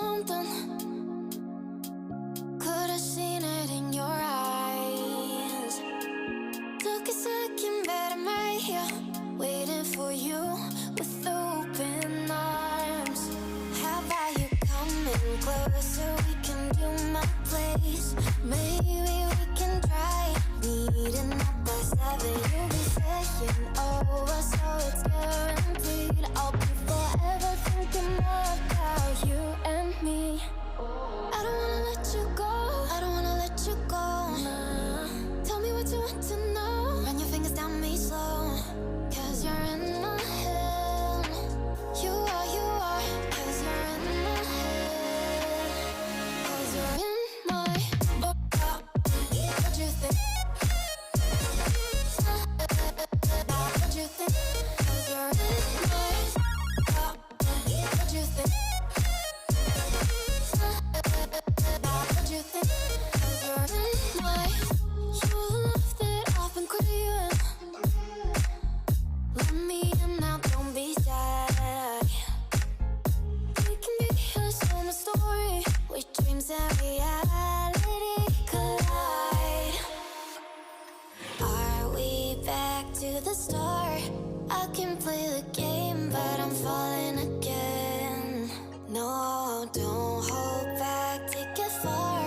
something. Could've seen it in your eyes. Took a second, but I'm right here, waiting for you with open arms. How about you coming closer? We can do my place. Maybe we can try meeting up by 7. You'll be saying over, so it's guaranteed. I'll be forever thinking about you and me. I don't wanna let you go, I don't wanna let you go. Tell me what you want to know. Run your fingers down me slow, 'cause you're in my head. You are, 'cause you're in my head. 'Cause you're in my what you think? What you think? 'Cause you're in my what you think? What you think? 'Cause you're in my you love that I've been craving. Let me in now, don't be shy. We can be here, so my story, where dreams and reality collide. Are we back to the start? I can play the game, but I'm falling again. No, don't hold back, take it far.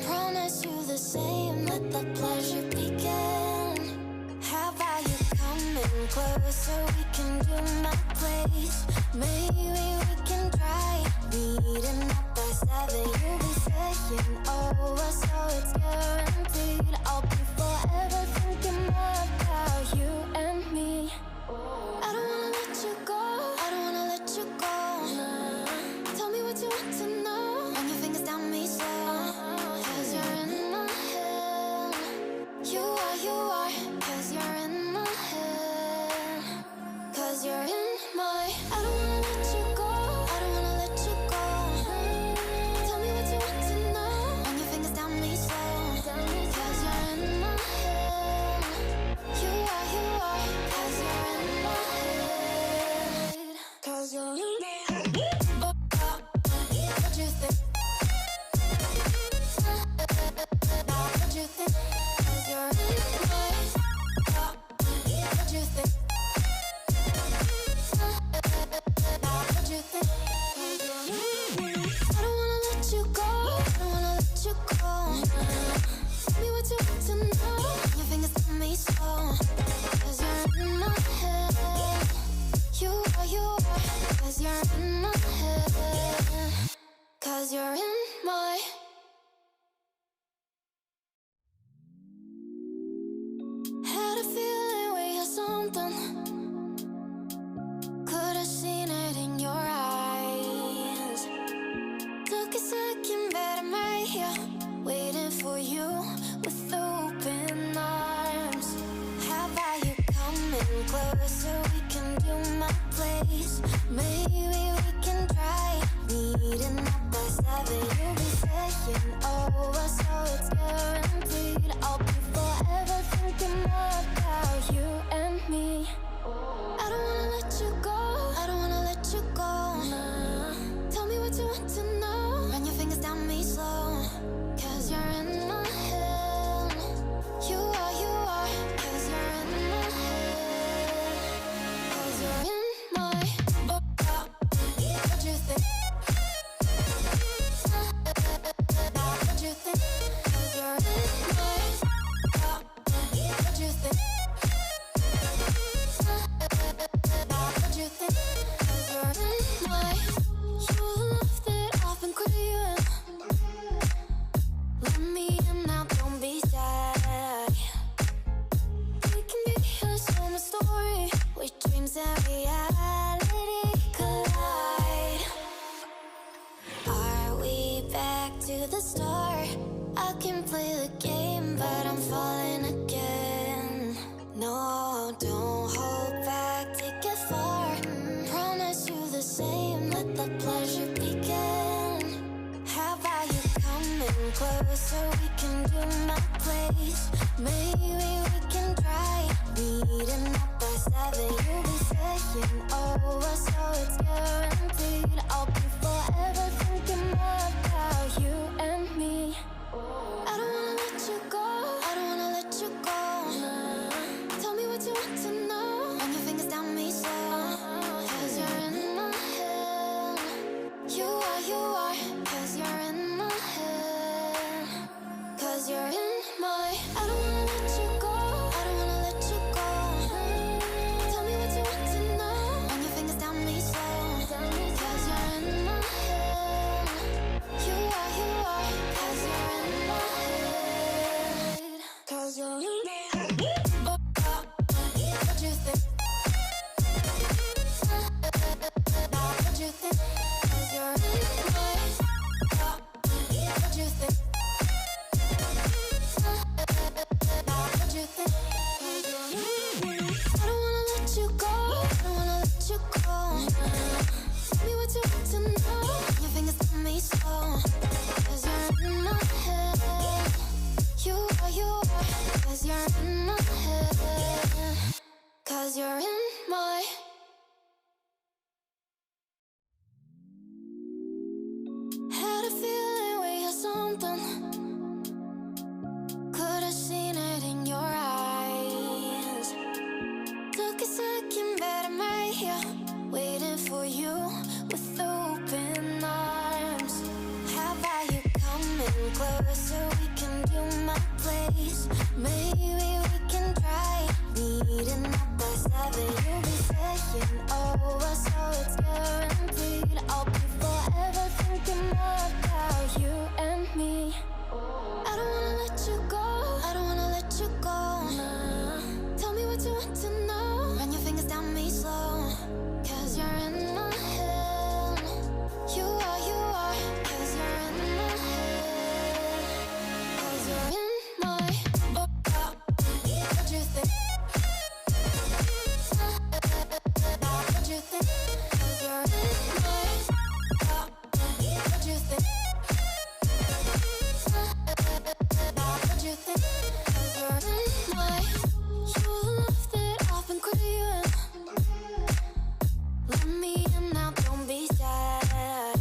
Promise you the same, let the pleasure begin. How about you coming closer? We can do my place. Maybe we can try meeting up by 7. You'll be saying over, so it's guaranteed. I'll be forever thinking more about you and me. I don't wanna let you go, I don't wanna let you go. Tell me what you want to know. Run your fingers down me slow, 'cause you're in my head. You are, 'cause you're in my head. 'Cause you're in my I don't wanna let you go, I don't wanna let you go. Tell me what you want to know. Run your fingers down me slow, 'cause you're in my head. You are, 'cause you're in my head. 'Cause you're in my head. What you think? What you think? 'Cause you're in my what you think? What you think? 'Cause you're in I don't wanna let you go, I don't wanna let you go. Tell me what you want to know. Your fingers on me slow, 'cause you're in my head. You are, 'cause you're in my head. 'Cause you're in my had a feeling we had something. Could've seen it in your eyes. Took a second, but I'm right here, waiting for you with open arms. How about you coming closer? We can do my place. Maybe we can try meeting up by 7. You'll be saying over, so it's guaranteed. I'll be forever thinking more about you and me. I don't wanna let you go, I don't wanna let you go. Tell me what you want to know. Run your fingers down me slow, 'cause you're in my head. You are, 'cause you're in my head. 'Cause you're in my what you think? What you think? 'Cause you're in my what you think? What you think? 'Cause you're in my you love that I've been craving. Let me in now, don't be shy. We can be here, so my story, where dreams and reality collide. Are we back to the start? I can play the game, but I'm falling again. No, don't hold back, take it far. Promise you the same, let the pleasure begin. How about you coming closer? We can do my place. Maybe we can try meeting up by 7. You'll be saying over, so it's guaranteed. I'll be forever thinking you're in my head. 'Cause you're in my. Had a feeling we had something. Could have seen it in your eyes. Took a second, but I'm right here, waiting for you with open arms. How about you coming closer? We can do my place. Maybe we can try meeting up by 7. You'll be saying over, so it's guaranteed. I'll be forever thinking more about you and me. I don't wanna let you go. I don't wanna let you go. Nah. Tell me what you want to know. Run your fingers down me slow. 'Cause you're in my head. You are. 'Cause you're in my head. 'Cause you're in my. What you think? What you think? 'Cause you're in my. What you think? What you think? 'Cause you're in my. You love that I've been craving. Let me in now, don't be shy.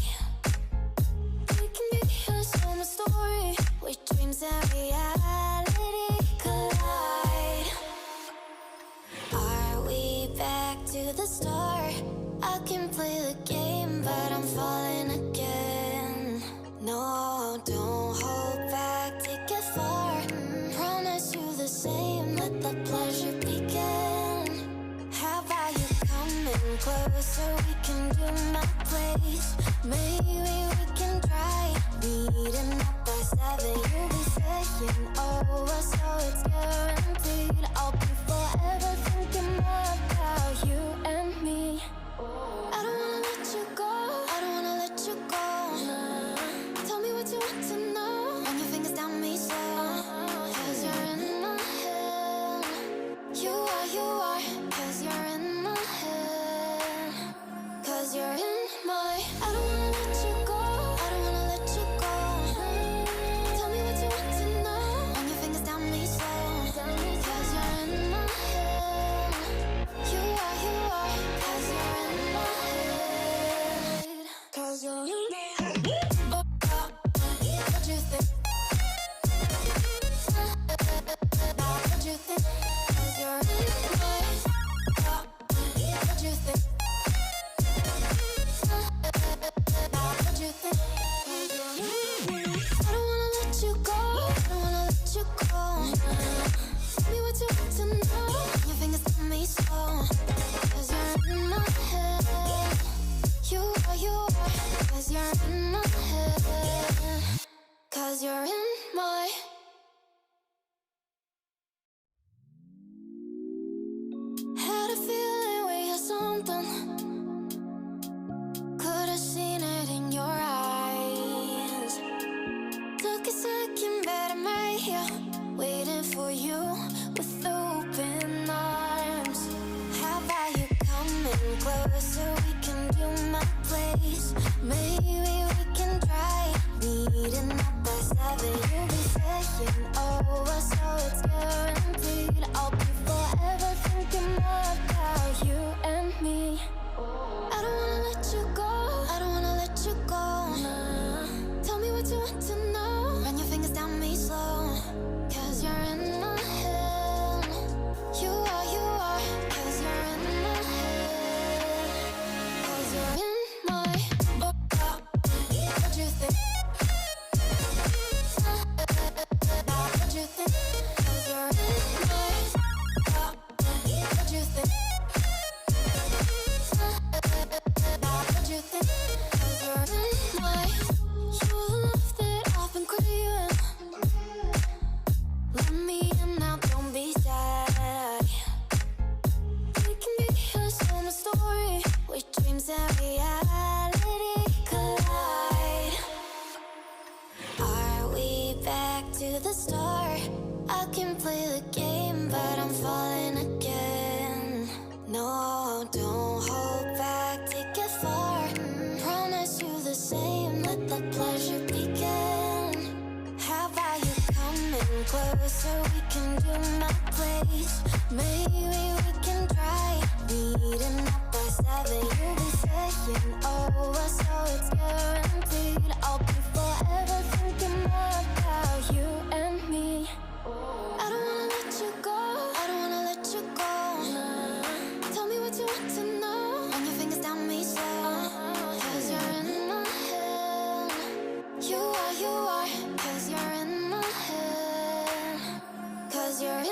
We can be a summer story where dreams and reality collide. Are we back to the start? I can play the game, but I'm falling again. No, don't hold back, take it far. Promise you the same, let the pleasure begin. How about you coming closer? We can do my place. Maybe we can try meeting up by 7. You'll be saying over, so it's guaranteed. I'll be forever thinking more about you and me. I don't wanna let you go. I don't wanna let you go. Nah. Tell me what you want to know. Run your fingers down me slow. 'Cause you're in my head. You are. 'Cause you're in my head. 'Cause you're in my. I don't wanna let you go. I don't wanna let you go. Tell me what you want to know. Run your fingers down me slow. 'Cause you're in my head. You are. 'Cause you're in my head. 'Cause you're in my head. What you think? What you think? 'Cause you're in my. What you think? What you think? 'Cause you're in my. I don't wanna let you go. I don't wanna let you go. Tell me what you want to know. Your fingers on me slow. 'Cause you're in my head. You are. 'Cause you're in my head. 'Cause you're in my. Had a feeling we had something. Could have seen it in your eyes. Took a second, but I'm right here, waiting for you with open arms. How about you coming closer? We can do my place. Maybe we can try meeting up by 7. You'll be saying over, so it's guaranteed. I'll be forever thinking more about you and me. I don't wanna let you go. I don't wanna let you go. Nah. Tell me what you want to know. Run your fingers down me slow. 'Cause you're in my head. You are. 'Cause you're in my head. 'Cause you're in my. What you think? What you think? 'Cause you're in my. What you think? closer, we can do my place. Maybe we can try meeting up by 7. You'll be saying over, so it's guaranteed. I'll be forever thinking more about you and me. I don't wanna let you go, I don't wanna let you go. Tell me what you want to know. Run your fingers down me slow, 'cause you're in my head. You are, 'cause you're in my head. 'Cause you're in